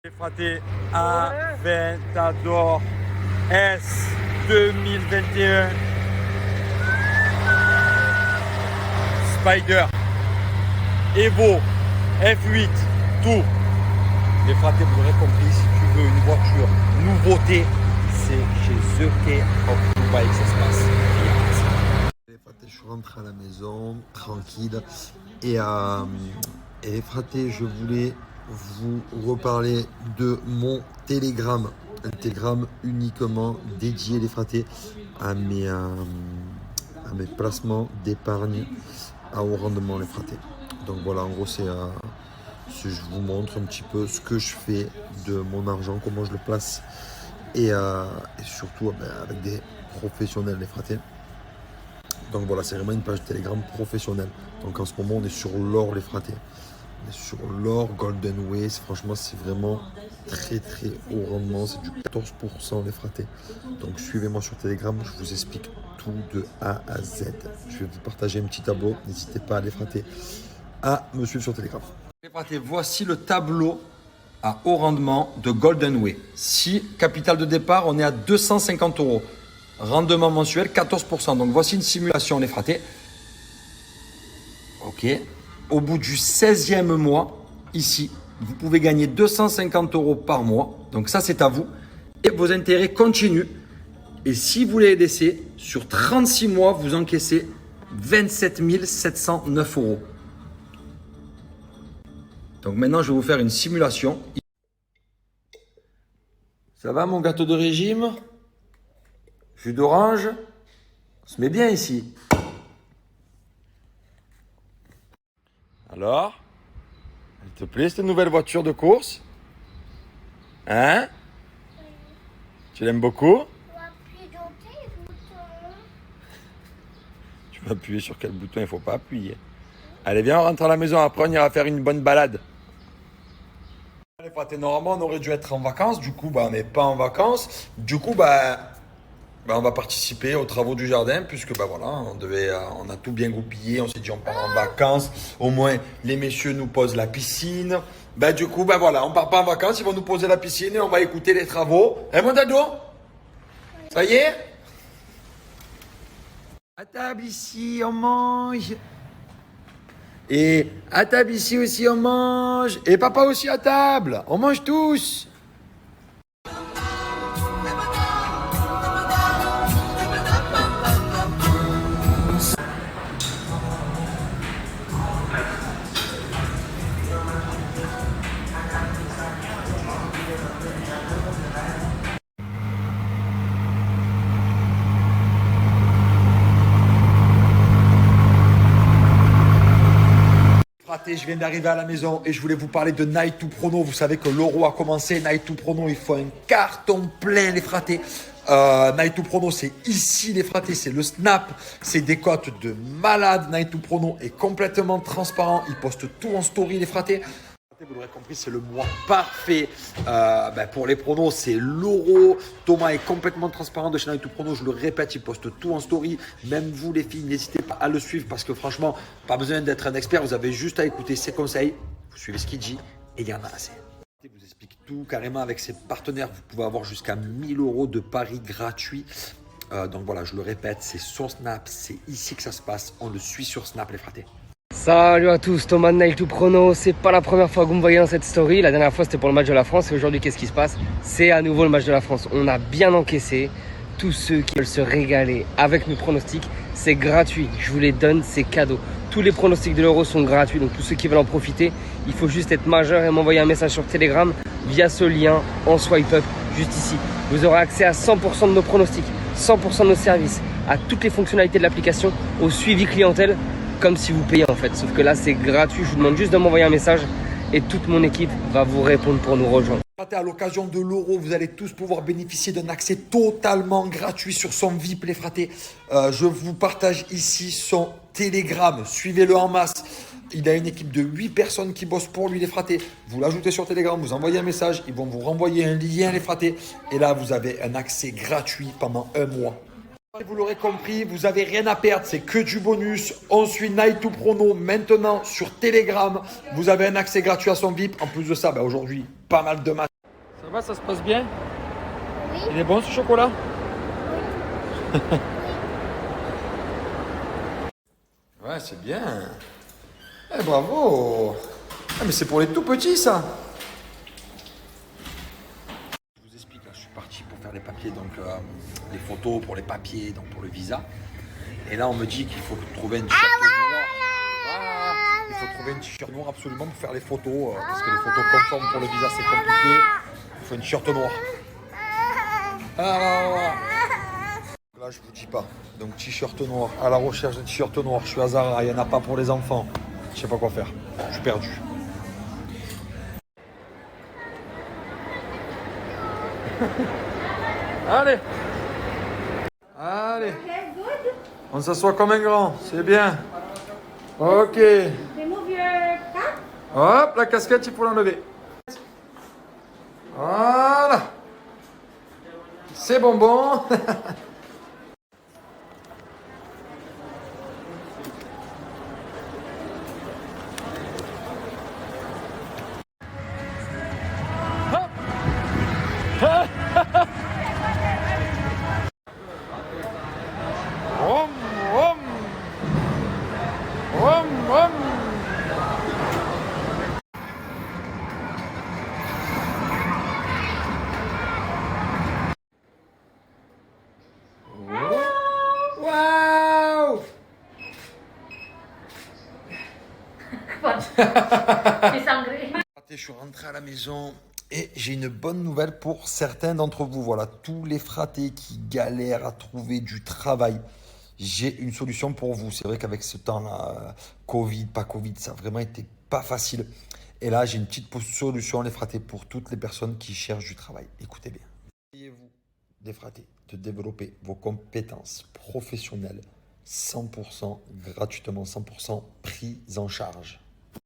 Les fratés Aventador S 2021 Spider Evo F8 tout. Les fratés, vous l'aurez compris, si tu veux une voiture nouveauté, c'est chez EK of Dubaï que ça se passe. Les fratés, je suis rentré à la maison tranquille et les fratés, je voulais vous reparler de mon Telegram, un Telegram uniquement dédié les fratés à mes placements d'épargne à haut rendement les fratés. Donc voilà, en gros c'est je vous montre un petit peu ce que je fais de mon argent, comment je le place et surtout avec des professionnels les fratés. Donc voilà, c'est vraiment une page Telegram professionnelle. Donc en ce moment, on est sur l'or les fratés. On est sur l'or Golden Way. Franchement, c'est vraiment très très haut rendement. C'est du 14% les fratés. Donc suivez-moi sur Telegram, je vous explique tout de A à Z. Je vais vous partager un petit tableau. N'hésitez pas les fratés à me suivre sur Telegram. Les fratés, voici le tableau à haut rendement de Golden Way. Si capital de départ, on est à 250 €. Rendement mensuel 14%. Donc voici une simulation les fratés. Ok. Au bout du 16e mois, ici, vous pouvez gagner 250 € par mois. Donc ça, c'est à vous. Et vos intérêts continuent. Et si vous les laissez, sur 36 mois, vous encaissez 27 709 €. Donc maintenant, je vais vous faire une simulation. Ça va mon gâteau de régime? Jus d'orange, on se met bien ici. Alors, elle te plaît cette nouvelle voiture de course? Hein? Tu l'aimes beaucoup? Tu vas appuyer sur quel bouton il ne faut pas appuyer. Allez, viens, on rentre à la maison, après on ira faire une bonne balade. Allez, fratés, normalement on aurait dû être en vacances, du coup on n'est pas en vacances. Du coup on va participer aux travaux du jardin puisque voilà, on a tout bien goupillé, on s'est dit on part en vacances, au moins les messieurs nous posent la piscine. Du coup voilà, on part pas en vacances, ils vont nous poser la piscine et on va écouter les travaux. Hein mon dado? Ça y est? À table ici, on mange. Et à table ici aussi on mange. Et papa aussi à table, on mange tous. Je viens d'arriver à la maison et je voulais vous parler de Night to Prono. Vous savez que l'euro a commencé. Night to Prono, il faut un carton plein, les fratés. Night to Prono, c'est ici, les fratés. C'est le snap. C'est des cotes de malade. Night to Prono est complètement transparent. Il poste tout en story, les fratés. Vous l'aurez compris, c'est le mois parfait pour les pronos, c'est l'euro. Thomas est complètement transparent de chez Night to Prono, je le répète, il poste tout en story. Même vous les filles, n'hésitez pas à le suivre parce que franchement, pas besoin d'être un expert, vous avez juste à écouter ses conseils. Vous suivez ce qu'il dit et il y en a assez. Il vous explique tout carrément avec ses partenaires, vous pouvez avoir jusqu'à 1000 € de paris gratuits. Donc voilà, je le répète, c'est sur Snap, c'est ici que ça se passe, on le suit sur Snap les fratés. Salut à tous, Thomas de Night to Prono. C'est pas la première fois que vous me voyez dans cette story. La dernière fois c'était pour le match de la France et aujourd'hui qu'est-ce qui se passe? C'est à nouveau le match de la France. On a bien encaissé. Tous ceux qui veulent se régaler avec mes pronostics, c'est gratuit. Je vous les donne, c'est cadeau. Tous les pronostics de l'euro sont gratuits, donc tous ceux qui veulent en profiter, il faut juste être majeur et m'envoyer un message sur Telegram via ce lien en swipe up juste ici. Vous aurez accès à 100% de nos pronostics, 100% de nos services, à toutes les fonctionnalités de l'application, au suivi clientèle, comme si vous payez en fait. Sauf que là, c'est gratuit. Je vous demande juste de m'envoyer un message et toute mon équipe va vous répondre pour nous rejoindre. À l'occasion de l'euro, vous allez tous pouvoir bénéficier d'un accès totalement gratuit sur son VIP, les fratés. Je vous partage ici son Telegram. Suivez-le en masse. Il a une équipe de 8 personnes qui bossent pour lui, les fratés. Vous l'ajoutez sur Telegram, vous envoyez un message. Ils vont vous renvoyer un lien, les fratés. Et là, vous avez un accès gratuit pendant un mois. Vous l'aurez compris, vous n'avez rien à perdre, c'est que du bonus. On suit Night to Prono maintenant sur Telegram. Vous avez un accès gratuit à son VIP. En plus de ça, aujourd'hui, pas mal de matchs. Ça va, ça se passe bien? Oui. Il est bon ce chocolat? Ouais, c'est bien. Eh, bravo. Ah, mais c'est pour les tout petits, ça. Je vous explique, là, je suis parti pour faire les papiers, donc les photos pour les papiers, donc pour le visa. Et là, on me dit qu'il faut trouver un t-shirt noir. Voilà. Il faut trouver un t-shirt noir absolument pour faire les photos, parce que les photos conformes pour le visa, c'est compliqué. Il faut un t-shirt noir. Ah, là, je vous dis pas. Donc, t-shirt noir, à la recherche de t-shirt noir. Je suis à Zara, il n'y en a pas pour les enfants. Je sais pas quoi faire. Je suis perdu. Allez. Allez. On s'assoit comme un grand, c'est bien. Ok. Hop, la casquette, il faut l'enlever. Voilà. C'est bonbon. Om, om. Om, om. Waouh! Je suis rentré à la maison et j'ai une bonne nouvelle pour certains d'entre vous. Voilà, tous les fratés qui galèrent à trouver du travail, j'ai une solution pour vous. C'est vrai qu'avec ce temps-là, Covid, pas Covid, ça a vraiment été pas facile. Et là, j'ai une petite solution, les fratés, pour toutes les personnes qui cherchent du travail. Écoutez bien. Essayez-vous des fratés de développer vos compétences professionnelles 100% gratuitement, 100% prises en charge.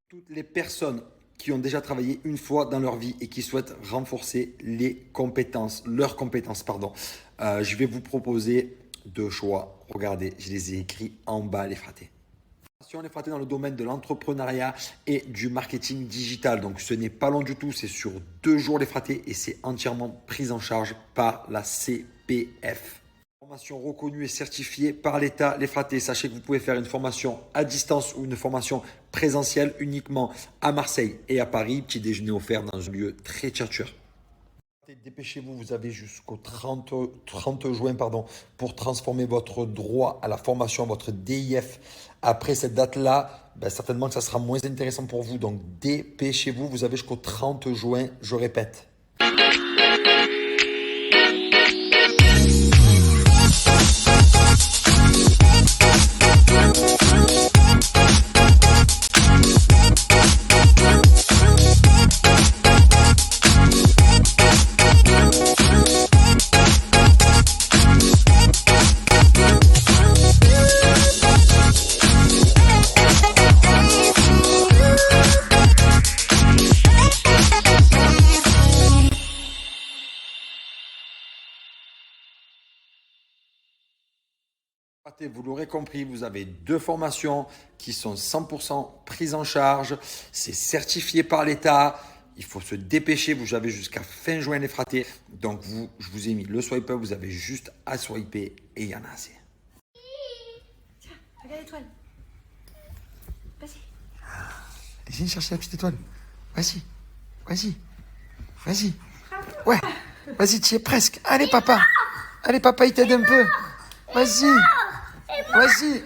Toutes les personnes qui ont déjà travaillé une fois dans leur vie et qui souhaitent renforcer leurs compétences, je vais vous proposer deux choix. Regardez, je les ai écrits en bas, les fratés. Les fratés dans le domaine de l'entrepreneuriat et du marketing digital. Donc, ce n'est pas long du tout. C'est sur 2 jours, les fratés, et c'est entièrement pris en charge par la CPF. Formation reconnue et certifiée par l'État, les fratés. Sachez que vous pouvez faire une formation à distance ou une formation présentielle uniquement à Marseille et à Paris. Petit déjeuner offert dans un lieu très tchatcheur. Dépêchez-vous, vous avez jusqu'au 30 juin pour transformer votre droit à la formation, votre DIF. Après cette date-là, certainement que ça sera moins intéressant pour vous. Donc dépêchez-vous, vous avez jusqu'au 30 juin, je répète. Vous l'aurez compris, vous avez 2 formations qui sont 100% prises en charge. C'est certifié par l'État. Il faut se dépêcher. Vous avez jusqu'à fin juin les fratés. Donc, je vous ai mis le swipe up. Vous avez juste à swiper et il y en a assez. Tiens, regarde l'étoile. Vas-y. Viens chercher la petite étoile. Vas-y. Vas-y. Vas-y. Ouais. Vas-y, tu y es presque. Allez, papa. Allez, papa, il t'aide un peu. Vas-y. Vas-y. Il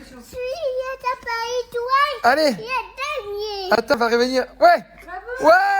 t'a pas étoile. Allez. Il est dernier. Attends, va revenir. Ouais. Bravo. Ouais.